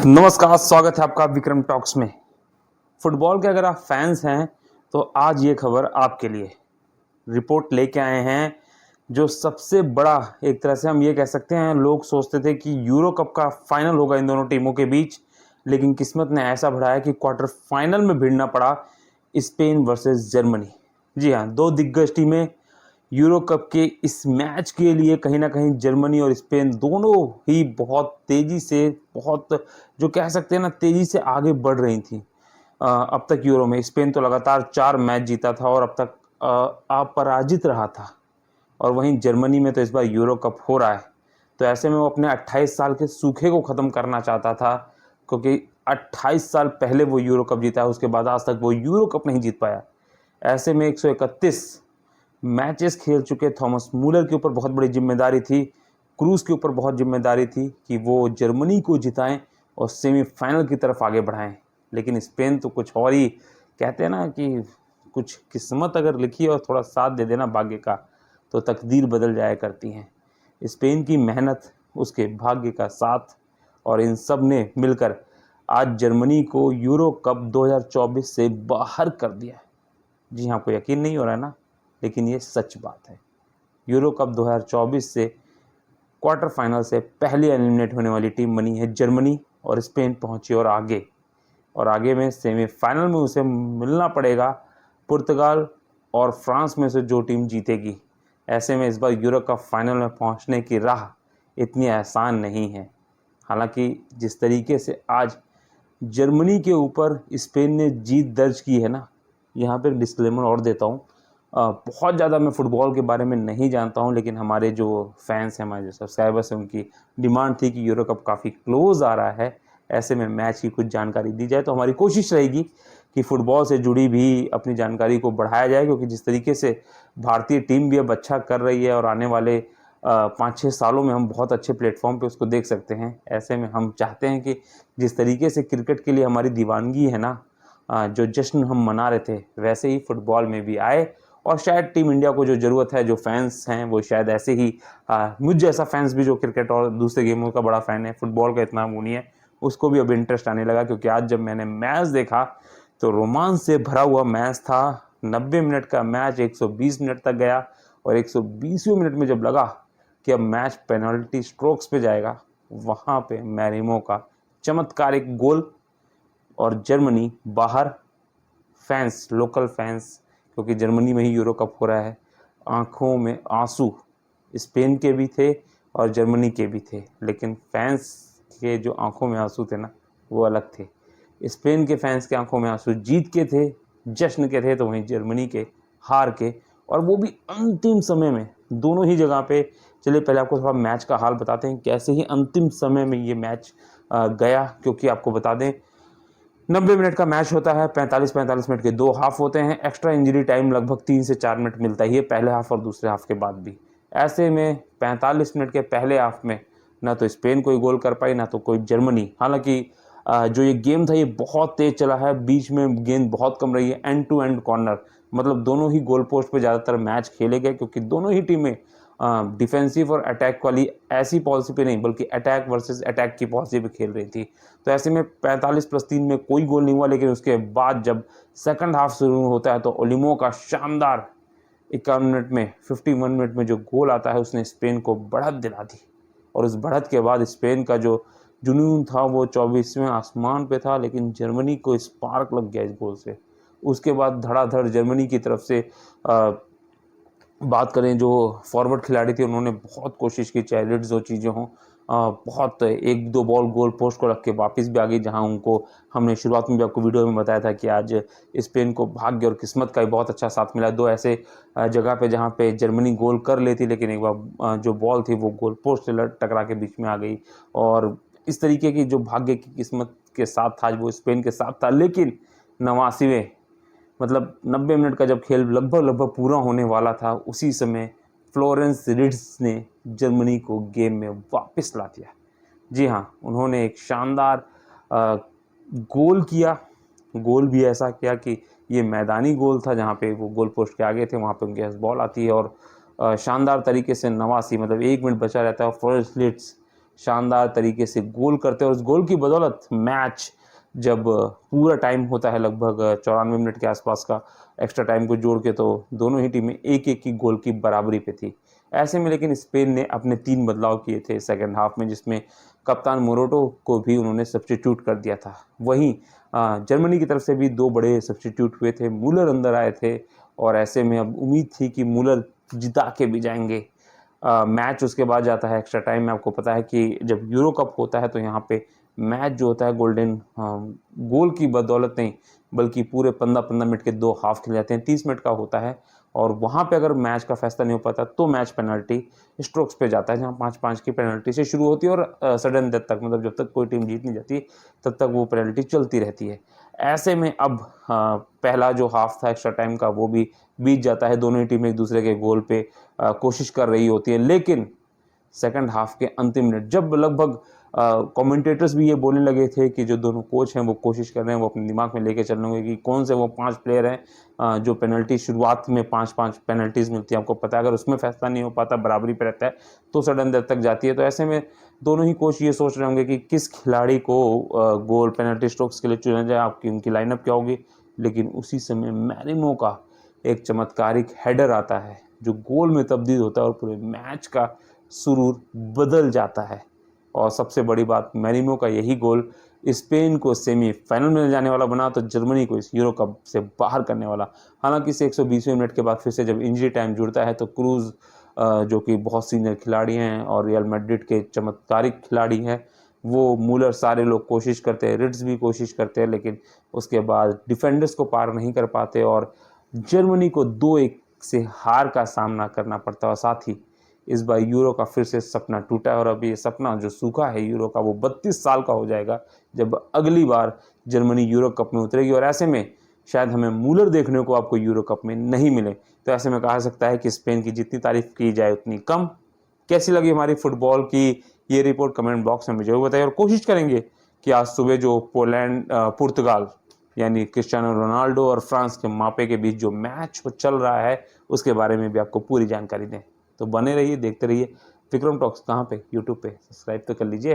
नमस्कार, स्वागत है आपका विक्रम टॉक्स में। फुटबॉल के अगर आप फैंस हैं तो आज ये खबर आपके लिए। रिपोर्ट लेके आए हैं जो सबसे बड़ा, एक तरह से हम ये कह सकते हैं, लोग सोचते थे कि यूरो कप का फाइनल होगा इन दोनों टीमों के बीच, लेकिन किस्मत ने ऐसा बढ़ाया कि क्वार्टर फाइनल में भिड़ना पड़ा स्पेन वर्सेस जर्मनी। जी हाँ, दो दिग्गज टीमें यूरो कप के इस मैच के लिए कहीं ना कहीं जर्मनी और स्पेन दोनों ही बहुत तेज़ी से, बहुत जो कह सकते हैं ना, तेज़ी से आगे बढ़ रही थी। अब तक यूरो में स्पेन तो लगातार 4 मैच जीता था और अब तक अपराजित रहा था, और वहीं जर्मनी में तो इस बार यूरो कप हो रहा है। तो ऐसे में वो अपने 28 साल के सूखे को ख़त्म करना चाहता था, क्योंकि 28 साल पहले वो यूरो कप जीता है, उसके बाद आज तक वो यूरो कप नहीं जीत पाया। ऐसे में 131 मैचेस खेल चुके थॉमस मूलर के ऊपर बहुत बड़ी जिम्मेदारी थी, क्रूज के ऊपर बहुत जिम्मेदारी थी कि वो जर्मनी को जिताएं और सेमीफाइनल की तरफ आगे बढ़ाएं। लेकिन स्पेन तो कुछ और ही, कहते हैं ना कि कुछ किस्मत अगर लिखी और थोड़ा साथ दे देना भाग्य का, तो तकदीर बदल जाया करती हैं। स्पेन की मेहनत, उसके भाग्य का साथ, और इन सब ने मिलकर आज जर्मनी को यूरो कप 2024 से बाहर कर दिया। जी हाँ, आपको यकीन नहीं हो रहा है ना, लेकिन ये सच बात है। यूरो कप 2024 से क्वार्टर फाइनल से पहले एलिमिनेट होने वाली टीम बनी है जर्मनी, और स्पेन पहुंची और आगे में सेमीफाइनल में उसे मिलना पड़ेगा पुर्तगाल और फ्रांस में से जो टीम जीतेगी। ऐसे में इस बार यूरो कप फाइनल में पहुंचने की राह इतनी आसान नहीं है। हालांकि जिस तरीके से आज जर्मनी के ऊपर स्पेन ने जीत दर्ज की है ना, यहाँ पे डिस्क्लेमर और देता हूँ, बहुत ज़्यादा मैं फ़ुटबॉल के बारे में नहीं जानता हूँ, लेकिन हमारे जो फैंस हैं, हमारे जो सब्सक्राइबर्स हैं, उनकी डिमांड थी कि यूरो कप काफ़ी क्लोज़ आ रहा है, ऐसे में मैच की कुछ जानकारी दी जाए। तो हमारी कोशिश रहेगी कि फ़ुटबॉल से जुड़ी भी अपनी जानकारी को बढ़ाया जाए, क्योंकि जिस तरीके से भारतीय टीम भी अब अच्छा कर रही है और आने वाले 5-6 सालों में हम बहुत अच्छे प्लेटफॉर्म पे उसको देख सकते हैं। ऐसे में हम चाहते हैं कि जिस तरीके से क्रिकेट के लिए हमारी दीवानगी है ना, जो जश्न हम मना रहे थे, वैसे ही फुटबॉल में भी आए। और शायद टीम इंडिया को जो ज़रूरत है, जो फैंस हैं वो शायद ऐसे ही, मुझ जैसा फैंस भी जो क्रिकेट और दूसरे गेमों का बड़ा फ़ैन है, फुटबॉल का इतना वो नहीं है, उसको भी अब इंटरेस्ट आने लगा। क्योंकि आज जब मैंने मैच देखा तो रोमांच से भरा हुआ मैच था। 90 मिनट का मैच 120 मिनट तक गया, और 120वें मिनट में जब लगा कि अब मैच पेनल्टी स्ट्रोक्स पे जाएगा, वहाँ पे मैरिमो का चमत्कारिक गोल और जर्मनी बाहर। फैंस, लोकल फैंस, क्योंकि जर्मनी में ही यूरो कप हो रहा है, आंखों में आंसू स्पेन के भी थे और जर्मनी के भी थे, लेकिन फैंस के जो आंखों में आंसू थे ना, वो अलग थे। स्पेन के फैंस के आंखों में आंसू जीत के थे, जश्न के थे, तो वहीं जर्मनी के हार के, और वो भी अंतिम समय में, दोनों ही जगह पे। चलिए पहले आपको थोड़ा मैच का हाल बताते हैं, कैसे ही अंतिम समय में ये मैच गया। क्योंकि आपको बता दें, 90 मिनट का मैच होता है, 45-45 मिनट के 2 हाफ होते हैं। एक्स्ट्रा इंजरी टाइम लगभग 3 से 4 मिनट मिलता ही है, पहले हाफ और दूसरे हाफ के बाद भी। ऐसे में 45 मिनट के पहले हाफ में ना तो स्पेन कोई गोल कर पाई, ना तो कोई जर्मनी। हालांकि जो ये गेम था ये बहुत तेज चला है, बीच में गेंद बहुत कम रही है, एंड टू एंड कॉर्नर, मतलब दोनों ही गोल पोस्ट पे ज़्यादातर मैच खेले गए, क्योंकि दोनों ही टीमें डिफेंसिव और अटैक वाली ऐसी पॉलिसी पे नहीं, बल्कि अटैक वर्सेस अटैक की पॉलिसी पे खेल रही थी। तो ऐसे में 45+3 में कोई गोल नहीं हुआ, लेकिन उसके बाद जब सेकंड हाफ शुरू होता है तो ओलिमो का शानदार 51 मिनट में, 51 मिनट में जो गोल आता है, उसने स्पेन को बढ़त दिला दी। और उस बढ़त के बाद स्पेन का जो जुनून था वो 24वें आसमान पे था, लेकिन जर्मनी को स्पार्क लग गया इस गोल से। उसके बाद धड़ाधड़ जर्मनी की तरफ से बात करें, जो फॉरवर्ड खिलाड़ी थे उन्होंने बहुत कोशिश की, चाहे लिड्स हो, चीज़ें हों, बहुत 1-2 बॉल गोल पोस्ट को रख के वापस भी आ गई, जहां उनको हमने शुरुआत में भी आपको वीडियो में बताया था कि आज स्पेन को भाग्य और किस्मत का भी बहुत अच्छा साथ मिला। 2 ऐसे जगह पे जहां पे जर्मनी गोल कर लेती, लेकिन एक बार जो बॉल थी वो गोल पोस्ट से टकरा के बीच में आ गई। और इस तरीके की जो भाग्य की किस्मत के साथ था, वो स्पेन के साथ था। लेकिन 89वें, मतलब 90 मिनट का जब खेल लगभग पूरा होने वाला था, उसी समय फ्लोरेंस रिड्स ने जर्मनी को गेम में वापस ला दिया। जी हाँ, उन्होंने एक शानदार गोल किया। गोल भी ऐसा किया कि ये मैदानी गोल था, जहाँ पे वो गोल पोस्ट के आगे थे, वहाँ पे उनके पास बॉल आती है और शानदार तरीके से 89, मतलब 1 मिनट बचा रहता है और फ्लोरेंस रिड्स शानदार तरीके से गोल करते हैं और उस गोल की बदौलत मैच जब पूरा टाइम होता है लगभग 94 मिनट के आसपास का, एक्स्ट्रा टाइम को जोड़ के, तो दोनों ही टीमें एक एक की गोल की बराबरी पे थी। ऐसे में लेकिन स्पेन ने अपने 3 बदलाव किए थे सेकंड हाफ में, जिसमें कप्तान मोरोटो को भी उन्होंने सब्स्टिट्यूट कर दिया था। वहीं जर्मनी की तरफ से भी 2 बड़े सब्स्टिट्यूट हुए थे, मूलर अंदर आए थे और ऐसे में अब उम्मीद थी कि मूलर जिता के भी जाएंगे। मैच उसके बाद जाता है एक्स्ट्रा टाइम में। आपको पता है कि जब यूरो कप होता है तो यहाँ पे मैच जो होता है गोल्डन गोल की बदौलत नहीं, बल्कि पूरे 15-15 मिनट के 2 हाफ खेले जाते हैं, 30 मिनट का होता है। और वहाँ पे अगर मैच का फैसला नहीं हो पाता तो मैच पेनल्टी स्ट्रोक्स पे जाता है, जहाँ 5-5 की पेनल्टी से शुरू होती है और सडन डेथ तक, मतलब जब तक कोई टीम जीत नहीं जाती तब तक वो पेनल्टी चलती रहती है। ऐसे में अब पहला जो हाफ था एक्स्ट्रा टाइम का वो भी बीत जाता है, दोनों ही टीम एक दूसरे के गोल पे कोशिश कर रही होती है। लेकिन सेकंड हाफ के अंतिम मिनट जब लगभग कमेंटेटर्स भी ये बोलने लगे थे कि जो दोनों कोच हैं वो कोशिश कर रहे हैं, वो अपने दिमाग में लेके चल रहे होंगे कि कौन से वो 5 प्लेयर हैं जो पेनल्टी शुरुआत में 5-5 पेनल्टीज मिलती है, आपको पता है अगर उसमें फैसला नहीं हो पाता, बराबरी पे रहता है तो सडन डेथ तक जाती है। तो ऐसे में दोनों ही कोच ये सोच रहे होंगे कि किस खिलाड़ी को गोल पेनल्टी स्ट्रोक्स के लिए चुना जाए, आपकी उनकी लाइनअप क्या होगी। लेकिन उसी समय मैरिनो का एक चमत्कारिक हेडर आता है जो गोल में तब्दील होता है और पूरे मैच का सुरूर बदल जाता है। और सबसे बड़ी बात, मैरिनो का यही गोल स्पेन को सेमीफाइनल में ले जाने वाला बना, तो जर्मनी को इस यूरो कप से बाहर करने वाला। हालांकि इसे 120वें मिनट के बाद फिर से जब इंजरी टाइम जुड़ता है तो क्रूज जो कि बहुत सीनियर खिलाड़ी हैं और रियल मैड्रिड के चमत्कारिक खिलाड़ी हैं, वो मूलर, सारे लोग कोशिश करते हैं, रिट्स भी कोशिश करते हैं, लेकिन उसके बाद डिफेंडर्स को पार नहीं कर पाते और जर्मनी को 2-1 से हार का सामना करना पड़ता है। और साथ ही इस बार यूरो का फिर से सपना टूटा है और अब ये सपना जो सूखा है यूरो का वो 32 साल का हो जाएगा जब अगली बार जर्मनी यूरो कप में उतरेगी। और ऐसे में शायद हमें मूलर देखने को आपको यूरो कप में नहीं मिले। तो ऐसे में कहा सकता है कि स्पेन की जितनी तारीफ की जाए उतनी कम। कैसी लगी हमारी फुटबॉल की ये रिपोर्ट कमेंट बॉक्स में मुझे जरूर बताइए और कोशिश करेंगे कि आज सुबह जो पुर्तगाल यानी क्रिस्टियानो रोनाल्डो और फ्रांस के मापे के बीच जो मैच चल रहा है उसके बारे में भी आपको पूरी जानकारी दें। तो बने रहिए, देखते रहिए विक्रम टॉक्स। कहाँ पे? यूट्यूब पे। सब्सक्राइब तो कर लीजिए।